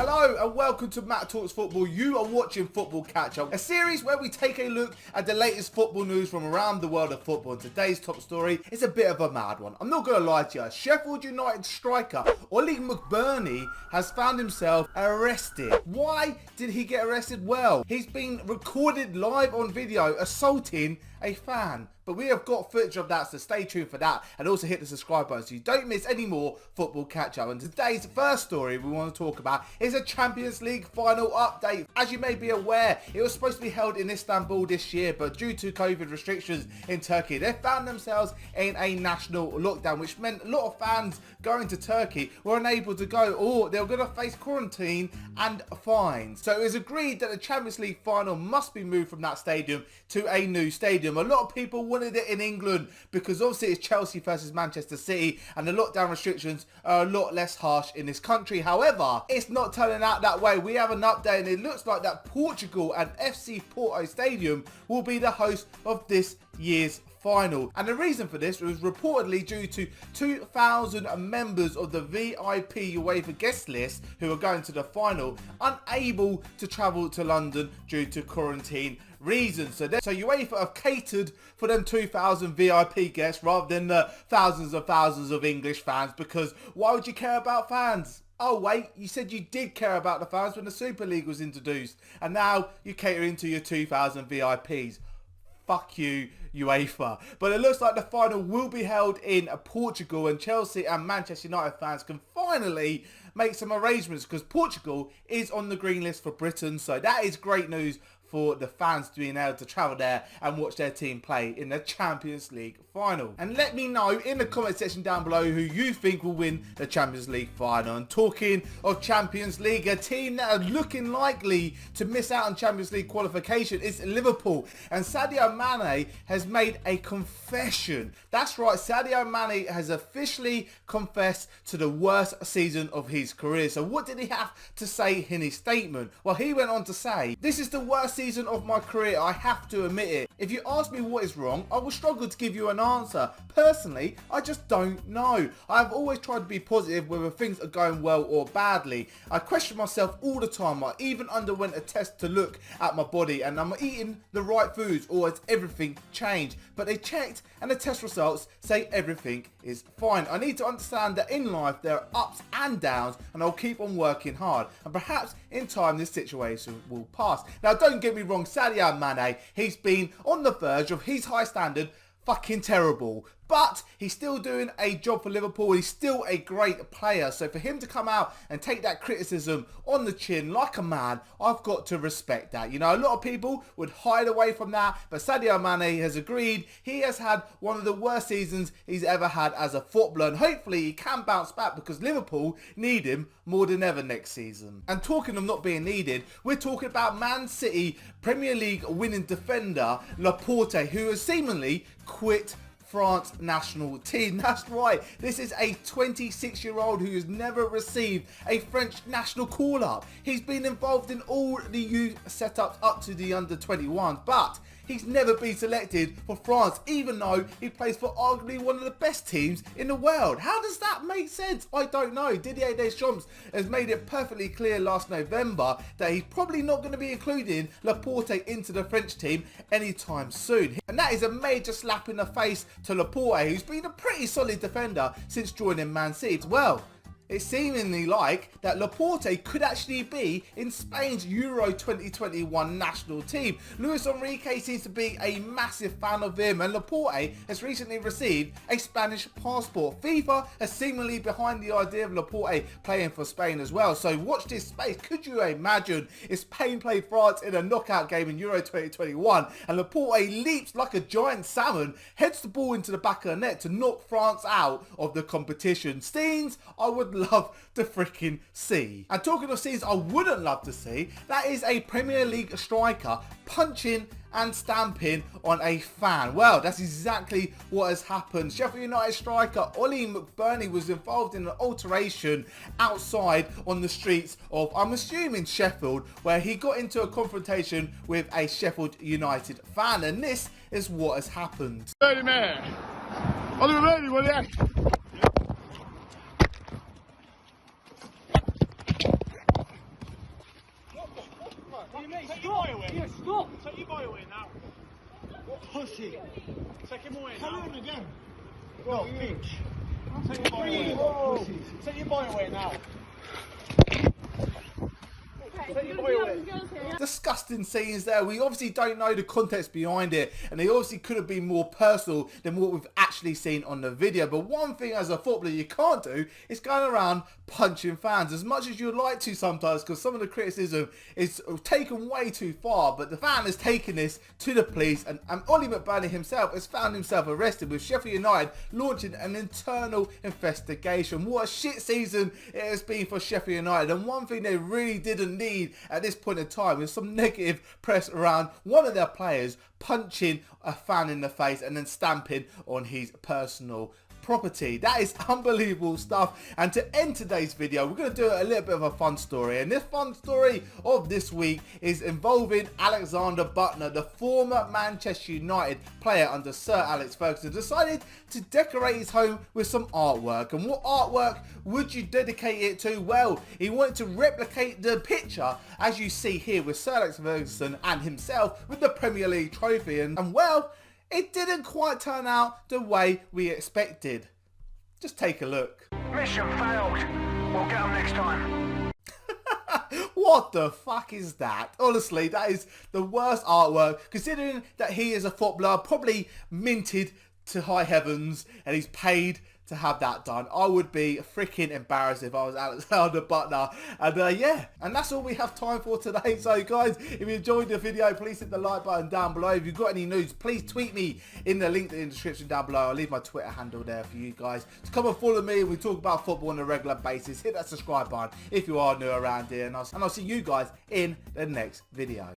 Hello and welcome to Matt Talks Football. You are watching Football Catch Up, a series where we take a look at the latest football news from around the world of football. And today's top story is a bit of a mad one. I'm not going to lie to you. Sheffield United striker Oli McBurney has found himself arrested. Why did he get arrested? Well, he's been recorded live on video assaulting a fan. But we have got footage of that, so stay tuned for that. And also hit the subscribe button so you don't miss any more football catch-up. And today's first story we want to talk about is a Champions League final update. As you may be aware, it was supposed to be held in Istanbul this year, but due to COVID restrictions in Turkey, they found themselves in a national lockdown, which meant a lot of fans going to Turkey were unable to go, or they were going to face quarantine and fines. So it was agreed that the Champions League final must be moved from that stadium to a new stadium. A lot of people wanted it in England because obviously it's Chelsea versus Manchester City and the lockdown restrictions are a lot less harsh in this country. However, it's not turning out that way. We have an update and it looks like that Portugal and FC Porto Stadium will be the host of this year's final. And the reason for this was reportedly due to 2,000 members of the VIP UEFA guest list who are going to the final unable to travel to London due to quarantine reasons. So UEFA have catered for them 2,000 VIP guests rather than the thousands and thousands of English fans, because why would you care about fans? Oh wait, you said you did care about the fans when the Super League was introduced, and now you're catering to your 2,000 VIPs. Fuck you, UEFA. But it looks like the final will be held in Portugal, and Chelsea and Manchester United fans can finally make some arrangements because Portugal is on the green list for Britain. So that is great news for the fans being able to travel there and watch their team play in the Champions League final. And let me know in the comment section down below who you think will win the Champions League final. And talking of Champions League, a team that are looking likely to miss out on Champions League qualification is Liverpool. And Sadio Mane has made a confession. That's right, Sadio Mane has officially confessed to the worst season of his career. So what did he have to say in his statement? Well, he went on to say, "This is the worst season of my career, I have to admit it. If you ask me what is wrong, I will struggle to give you an answer. Personally, I just don't know. I have always tried to be positive whether things are going well or badly. I question myself all the time. I even underwent a test to look at my body and am I eating the right foods or has everything changed? But they checked and the test results say everything is fine. I need to understand that in life there are ups and downs and I'll keep on working hard. And perhaps in time this situation will pass." Now don't get me wrong, Sadio Mane, he's been on the verge of his high standard fucking terrible, but he's still doing a job for Liverpool. He's still a great player, so for him to come out and take that criticism on the chin like a man, I've got to respect that. You know, a lot of people would hide away from that, but Sadio Mane has agreed he has had one of the worst seasons he's ever had as a footballer, and hopefully he can bounce back because Liverpool need him more than ever next season. And talking of not being needed, we're talking about Man City Premier League winning defender Laporte, who has seemingly quit France national team. That's right, this is a 26-year-old who has never received a French national call-up. He's been involved in all the youth setups up to the under-21s, but he's never been selected for France, even though he plays for arguably one of the best teams in the world. How does that make sense? I don't know. Didier Deschamps has made it perfectly clear last November that he's probably not going to be including Laporte into the French team anytime soon. And that is a major slap in the face to Laporte, who's been a pretty solid defender since joining Man City. Well, it's seemingly like that Laporte could actually be in Spain's Euro 2021 national team. Luis Enrique seems to be a massive fan of him, and Laporte has recently received a Spanish passport. FIFA is seemingly behind the idea of Laporte playing for Spain as well. So watch this space. Could you imagine if Spain played France in a knockout game in Euro 2021 and Laporte leaps like a giant salmon, heads the ball into the back of the net to knock France out of the competition? Scenes I would love to freaking see. And talking of scenes I wouldn't love to see, that is a Premier League striker punching and stamping on a fan. Well, that's exactly what has happened. Sheffield United striker Oli McBurney was involved in an alteration outside on the streets of, I'm assuming, Sheffield, where he got into a confrontation with a Sheffield United fan, and this is what has happened. Ready, man. Are you ready, will you? boy away. Yeah, stop. Take your boy away now. What pussy? Take him away Carry now. on again. Well, bitch. Take your boy away. Oh. Take your boy away now. Take your boy away. Disgusting scenes there. We obviously don't know the context behind it, and they obviously could have been more personal than what we've actually seen on the video. But one thing as a footballer you can't do is going around punching fans as much as you'd like to sometimes, because some of the criticism is taken way too far. But the fan has taken this to the police, and Ollie McBurney himself has found himself arrested, with Sheffield United launching an internal investigation. What a shit season it has been for Sheffield United, and one thing they really didn't need at this point in time was some negative press around one of their players punching a fan in the face and then stamping on his personal property. That is unbelievable stuff. And to end today's video, we're going to do a little bit of a fun story, and this fun story of this week is involving Alexander Butner, the former Manchester United player under Sir Alex Ferguson, decided to decorate his home with some artwork. And what artwork would you dedicate it to? Well, he wanted to replicate the picture as you see here with Sir Alex Ferguson and himself with the Premier League trophy, and well, it didn't quite turn out the way we expected. Just take a look. Mission failed. We'll get them next time. What the fuck is that? Honestly, that is the worst artwork, considering that he is a footballer, probably minted to high heavens, and he's paid to have that done. I would be freaking embarrassed if I was Alexander Butner. And yeah, and that's all we have time for today. So guys, if you enjoyed the video, please hit the like button down below. If you've got any news, please tweet me in the link in the description down below. I'll leave my Twitter handle there for you guys to come and follow me. We talk about football on a regular basis. Hit that subscribe button if you are new around here, and I'll see you guys in the next video.